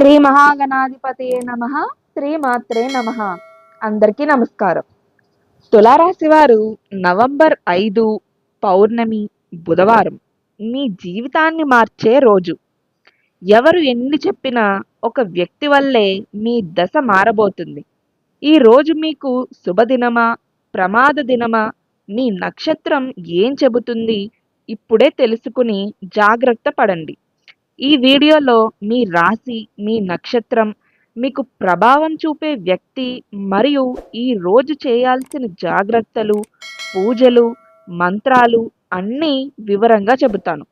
శ్రీ మహాగణాధిపతియే నమః. శ్రీమాత్రే నమః. అందరికీ నమస్కారం. తులారాశి వారు నవంబర్ 5 పౌర్ణమి బుధవారం మీ జీవితాన్ని మార్చే రోజు. ఎవరు ఎన్ని చెప్పినా ఒక వ్యక్తి వల్లే మీ దశ మారబోతుంది. ఈ రోజు మీకు శుభదినమా, ప్రమాద దినమా, మీ నక్షత్రం ఏం చెబుతుంది ఇప్పుడే తెలుసుకుని జాగ్రత్త పడండి. ఈ వీడియోలో మీ రాశి, మీ నక్షత్రం, మీకు ప్రభావం చూపే వ్యక్తి మరియు ఈ రోజు చేయాల్సిన జాగ్రత్తలు, పూజలు, మంత్రాలు అన్నీ వివరంగా చెబుతాను.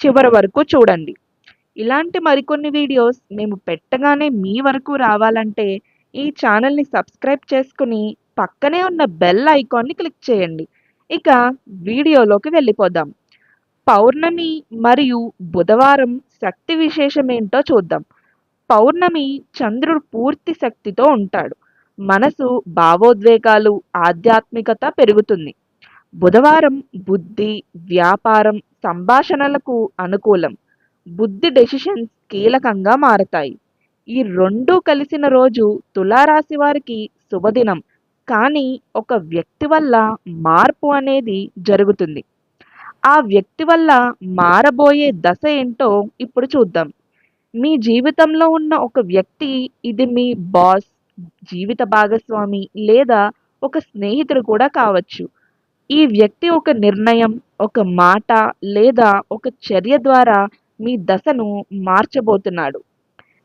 చివరి వరకు చూడండి. ఇలాంటి మరికొన్ని వీడియోస్ మేము పెట్టగానే మీ వరకు రావాలంటే ఈ ఛానల్ని సబ్స్క్రైబ్ చేసుకుని పక్కనే ఉన్న బెల్ ఐకాన్ని క్లిక్ చేయండి. ఇక వీడియోలోకి వెళ్ళిపోదాం. పౌర్ణమి మరియు బుధవారం శక్తి విశేషం ఏంటో చూద్దాం. పౌర్ణమి చంద్రుడు పూర్తి శక్తితో ఉంటాడు. మనసు, భావోద్వేగాలు, ఆధ్యాత్మికత పెరుగుతుంది. బుధవారం బుద్ధి, వ్యాపారం, సంభాషణలకు అనుకూలం. బుద్ధి డెసిషన్స్ కీలకంగా మారతాయి. ఈ రెండూ కలిసిన రోజు తులారాశి వారికి శుభదినం. కానీ ఒక వ్యక్తి వల్ల మార్పు అనేది జరుగుతుంది. ఆ వ్యక్తి వల్ల మారబోయే దశ ఏంటో ఇప్పుడు చూద్దాం. మీ జీవితంలో ఉన్న ఒక వ్యక్తి, ఇది మీ బాస్, జీవిత భాగస్వామి లేదా ఒక స్నేహితుడు కూడా కావచ్చు. ఈ వ్యక్తి ఒక నిర్ణయం, ఒక మాట లేదా ఒక చర్య ద్వారా మీ దశను మార్చబోతున్నాడు.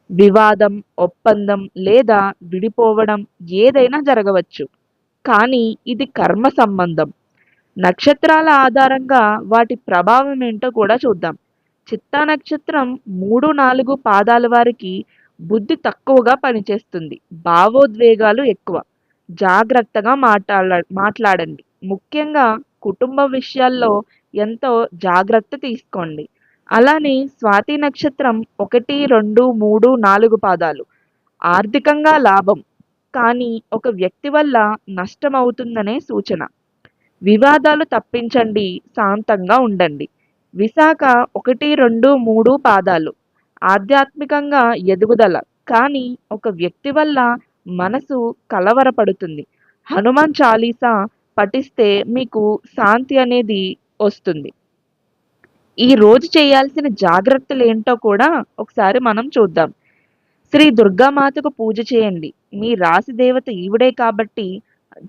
వివాదం, ఒప్పందం లేదా విడిపోవడం ఏదైనా జరగవచ్చు. కానీ ఇది కర్మ సంబంధం. నక్షత్రాల ఆధారంగా వాటి ప్రభావం ఏంటో కూడా చూద్దాం. చిత్తా నక్షత్రం 3-4 పాదాల వారికి బుద్ధి తక్కువగా పనిచేస్తుంది. భావోద్వేగాలు ఎక్కువ. జాగ్రత్తగా మాట్లాడండి. ముఖ్యంగా కుటుంబ విషయాల్లో ఎంతో జాగ్రత్త తీసుకోండి. అలానే స్వాతి నక్షత్రం 1, 2, 3, 4 పాదాలు ఆర్థికంగా లాభం, కానీ ఒక వ్యక్తి వల్ల నష్టం అవుతుందనే సూచన. వివాదాలు తప్పించండి, శాంతంగా ఉండండి. విశాఖ 1, 2, 3 పాదాలు ఆధ్యాత్మికంగా ఎదుగుదల, కానీ ఒక వ్యక్తి వల్ల మనసు కలవరపడుతుంది. హనుమాన్ చాలీసా పఠిస్తే మీకు శాంతి అనేది వస్తుంది. ఈ రోజు చేయాల్సిన జాగ్రత్తలు ఏంటో కూడా ఒకసారి మనం చూద్దాం. శ్రీ దుర్గామాతకు పూజ చేయండి. మీ రాశి దేవత ఈవిడే కాబట్టి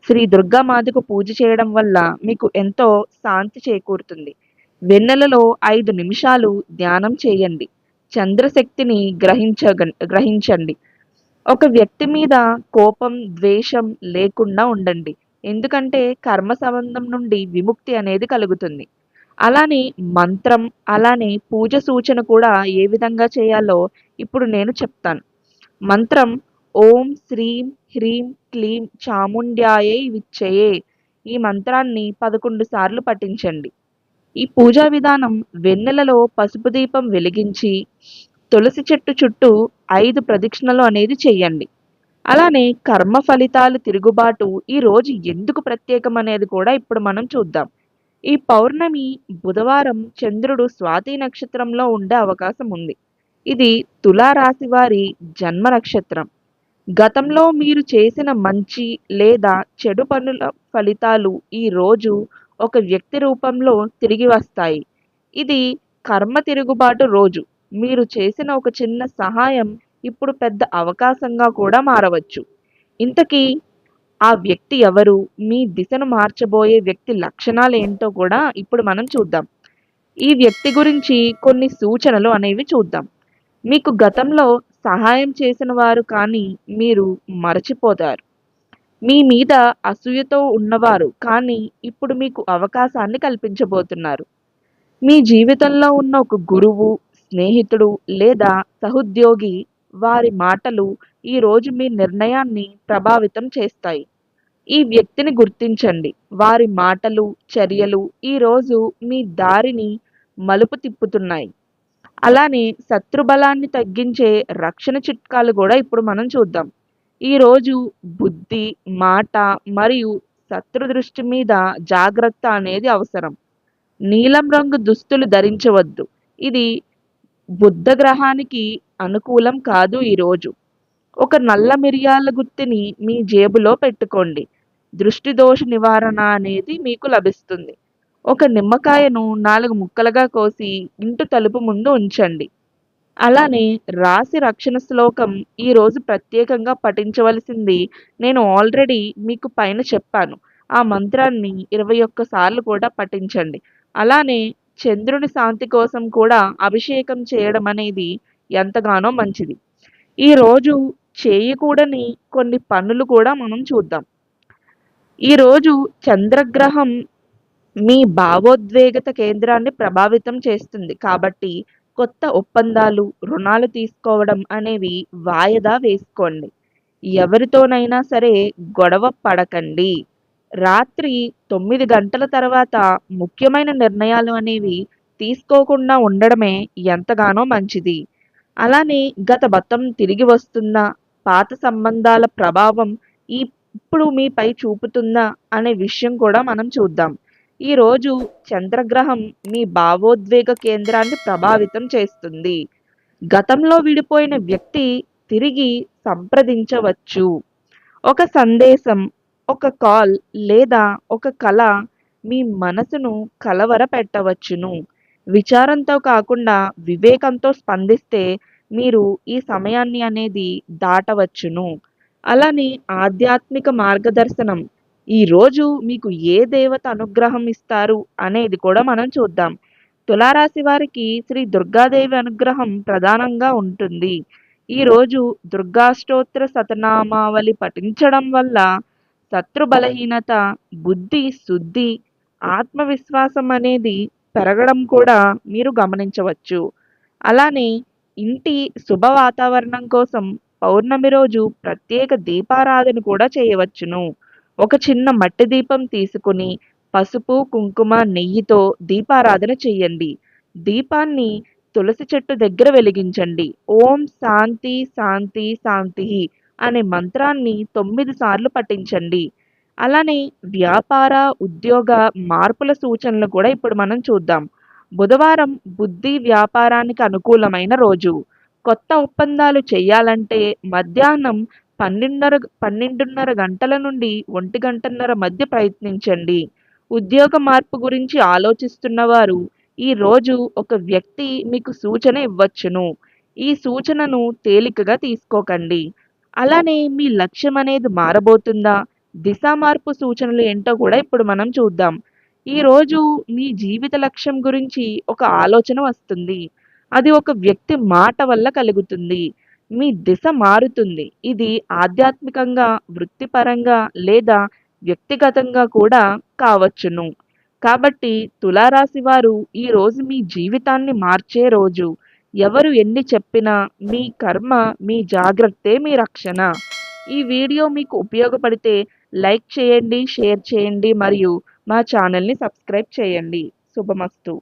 శ్రీ దుర్గామాతకు పూజ చేయడం వల్ల మీకు ఎంతో శాంతి చేకూరుతుంది. వెన్నెలలో 5 నిమిషాలు ధ్యానం చేయండి. చంద్రశక్తిని గ్రహించండి. ఒక వ్యక్తి మీద కోపం, ద్వేషం లేకుండా ఉండండి. ఎందుకంటే కర్మ సంబంధం నుండి విముక్తి అనేది కలుగుతుంది. అలానే మంత్రం, అలానే పూజ సూచన కూడా ఏ విధంగా చేయాలో ఇప్పుడు నేను చెప్తాను. మంత్రం ఓం శ్రీం హ్రీం క్లీం చాముండ్యాయై విచ్చయే. ఈ మంత్రాన్ని 11 సార్లు పఠించండి. ఈ పూజా విధానం వెన్నెలలో పసుపు దీపం వెలిగించి తులసి చెట్టు చుట్టూ 5 ప్రదక్షిణలు అనేది చెయ్యండి. అలానే కర్మ ఫలితాలు తిరుగుబాటు ఈ రోజు ఎందుకు ప్రత్యేకం అనేది కూడా ఇప్పుడు మనం చూద్దాం. ఈ పౌర్ణమి బుధవారం చంద్రుడు స్వాతి నక్షత్రంలో ఉండే అవకాశం ఉంది. ఇది తులారాశి వారి జన్మ నక్షత్రం. గతంలో మీరు చేసిన మంచి లేదా చెడు పనుల ఫలితాలు ఈ రోజు ఒక వ్యక్తి రూపంలో తిరిగి వస్తాయి. ఇది కర్మ తిరుగుబాటు రోజు. మీరు చేసిన ఒక చిన్న సహాయం ఇప్పుడు పెద్ద అవకాశంగా కూడా మారవచ్చు. ఇంతకీ ఆ వ్యక్తి ఎవరు? మీ దిశను మార్చబోయే వ్యక్తి లక్షణాలు ఏంటో కూడా ఇప్పుడు మనం చూద్దాం. ఈ వ్యక్తి గురించి కొన్ని సూచనలు అనేవి చూద్దాం. మీకు గతంలో సహాయం చేసిన వారు కానీ మీరు మరచిపోతారు. మీ మీద అసూయతో ఉన్నవారు కానీ ఇప్పుడు మీకు అవకాశాన్ని కల్పించబోతున్నారు. మీ జీవితంలో ఉన్న ఒక గురువు, స్నేహితుడు లేదా సహోద్యోగి వారి మాటలు ఈ రోజు మీ నిర్ణయాన్ని ప్రభావితం చేస్తాయి. ఈ వ్యక్తిని గుర్తించండి. వారి మాటలు, చర్యలు ఈ రోజు మీ దారిని మలుపు తిప్పుతున్నాయి. అలానే శత్రుబలాన్ని తగ్గించే రక్షణ చిట్కాలు కూడా ఇప్పుడు మనం చూద్దాం. ఈరోజు బుద్ధి, మాట మరియు శత్రు దృష్టి మీద జాగ్రత్త అనేది అవసరం. నీలం రంగు దుస్తులు ధరించవద్దు. ఇది బుద్ధ గ్రహానికి అనుకూలం కాదు ఈరోజు. ఒక నల్ల మిరియాల గుత్తిని మీ జేబులో పెట్టుకోండి. దృష్టి దోష నివారణ అనేది మీకు లభిస్తుంది. ఒక నిమ్మకాయను 4 ముక్కలుగా కోసి ఇంటి తలుపు ముందు ఉంచండి. అలానే రాశి రక్షణ శ్లోకం ఈరోజు ప్రత్యేకంగా పఠించవలసింది నేను ఆల్రెడీ మీకు పైన చెప్పాను. ఆ మంత్రాన్ని 21 సార్లు కూడా పఠించండి. అలానే చంద్రుని శాంతి కోసం కూడా అభిషేకం చేయడం అనేది ఎంతగానో మంచిది. ఈరోజు చేయకూడని కొన్ని పనులు కూడా మనం చూద్దాం. ఈరోజు చంద్రగ్రహం మీ భావోద్వేగత కేంద్రాన్ని ప్రభావితం చేస్తుంది. కాబట్టి కొత్త ఒప్పందాలు, రుణాలు తీసుకోవడం అనేవి వాయిదా వేసుకోండి. ఎవరితోనైనా సరే గొడవ పడకండి. రాత్రి 9 గంటల తర్వాత ముఖ్యమైన నిర్ణయాలు అనేవి తీసుకోకుండా ఉండడమే ఎంతగానో మంచిది. అలానే గత బతం తిరిగి వస్తుందా? పాత సంబంధాల ప్రభావం ఇప్పుడు మీపై చూపుతుందా అనే విషయం కూడా మనం చూద్దాం. ఈరోజు చంద్రగ్రహం మీ భావోద్వేగ కేంద్రాన్ని ప్రభావితం చేస్తుంది. గతంలో విడిపోయిన వ్యక్తి తిరిగి సంప్రదించవచ్చు. ఒక సందేశం, ఒక కాల్ లేదా ఒక కల మీ మనసును కలవరపెట్టవచ్చును. విచారంతో కాకుండా వివేకంతో స్పందిస్తే మీరు ఈ సమయాన్ని అనేది దాటవచ్చును. అలానే ఆధ్యాత్మిక మార్గదర్శనం. ఈరోజు మీకు ఏ దేవత అనుగ్రహం ఇస్తారు అనేది కూడా మనం చూద్దాం. తులారాశి వారికి శ్రీ దుర్గాదేవి అనుగ్రహం ప్రధానంగా ఉంటుంది. ఈరోజు దుర్గాష్టోత్తర శతనామావళి పఠించడం వల్ల శత్రు బలహీనత, బుద్ధి శుద్ధి, ఆత్మవిశ్వాసం అనేది పెరగడం కూడా మీరు గమనించవచ్చు. అలానే ఇంటి శుభ వాతావరణం కోసం పౌర్ణమి రోజు ప్రత్యేక దీపారాధన కూడా చేయవచ్చును. ఒక చిన్న మట్టి దీపం తీసుకుని పసుపు, కుంకుమ, నెయ్యితో దీపారాధన చెయ్యండి. దీపాన్ని తులసి చెట్టు దగ్గర వెలిగించండి. ఓం శాంతి శాంతి శాంతి అనే మంత్రాన్ని 9 సార్లు పఠించండి. అలానే వ్యాపార, ఉద్యోగ మార్పుల సూచనలు కూడా ఇప్పుడు మనం చూద్దాం. బుధవారం బుద్ధి వ్యాపారానికి అనుకూలమైన రోజు. కొత్త ఒప్పందాలు చేయాలంటే మధ్యాహ్నం 12:30 గంటల నుండి 1 గంటన్నర మధ్య ప్రయత్నించండి. ఉద్యోగ మార్పు గురించి ఆలోచిస్తున్నవారు ఈ రోజు ఒక వ్యక్తి మీకు సూచన ఇవ్వచ్చును. ఈ సూచనను తేలికగా తీసుకోకండి. అలానే మీ లక్ష్యం అనేది మారబోతుందా? దిశ మార్పు సూచనలు ఏంటో కూడా ఇప్పుడు మనం చూద్దాం. ఈరోజు మీ జీవిత లక్ష్యం గురించి ఒక ఆలోచన వస్తుంది. అది ఒక వ్యక్తి మాట వల్ల కలుగుతుంది. మీ దిశ మారుతుంది. ఇది ఆధ్యాత్మికంగా, వృత్తిపరంగా లేదా వ్యక్తిగతంగా కూడా కావచ్చును. కాబట్టి తులారాశి వారు ఈరోజు మీ జీవితాన్ని మార్చే రోజు. ఎవరు ఎన్ని చెప్పినా మీ కర్మ, మీ జాగ్రత్తే మీ రక్షణ. ఈ వీడియో మీకు ఉపయోగపడితే లైక్ చేయండి, షేర్ చేయండి మరియు మా ఛానల్ని సబ్స్క్రైబ్ చేయండి. శుభమస్తు.